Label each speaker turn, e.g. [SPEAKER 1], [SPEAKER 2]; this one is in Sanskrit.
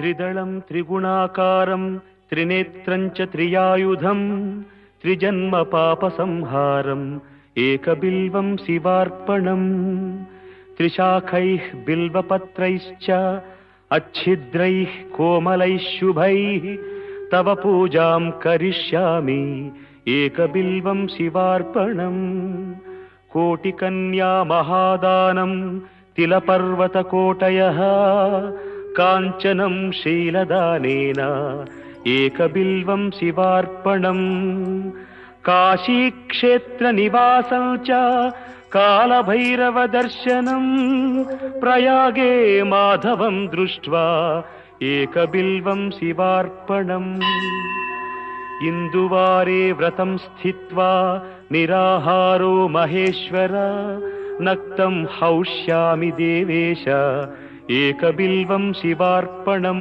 [SPEAKER 1] त्रिदलं त्रिगुणाकारं त्रिनेत्रं च त्रियायुधं त्रिजन्म पापसंहारम् एकबिल्वं शिवार्पणम् त्रिशाखैः बिल्वपत्रैश्च अच्छिद्रैः कोमलैः शुभैः तव पूजां करिष्यामि एकबिल्वं शिवार्पणम् कोटिकन्या महादानं तिलपर्वतकोटयः काञ्चनं शीलदानेन एकबिल्वं शिवार्पणम् काशीक्षेत्रनिवासं च कालभैरवदर्शनं प्रयागे माधवं दृष्ट्वा एकबिल्वं शिवार्पणम् इन्दुवारे व्रतं स्थित्वा निराहारो महेश्वर नक्तं हौष्यामि देवेश एकबिल्वं शिवार्पणम्।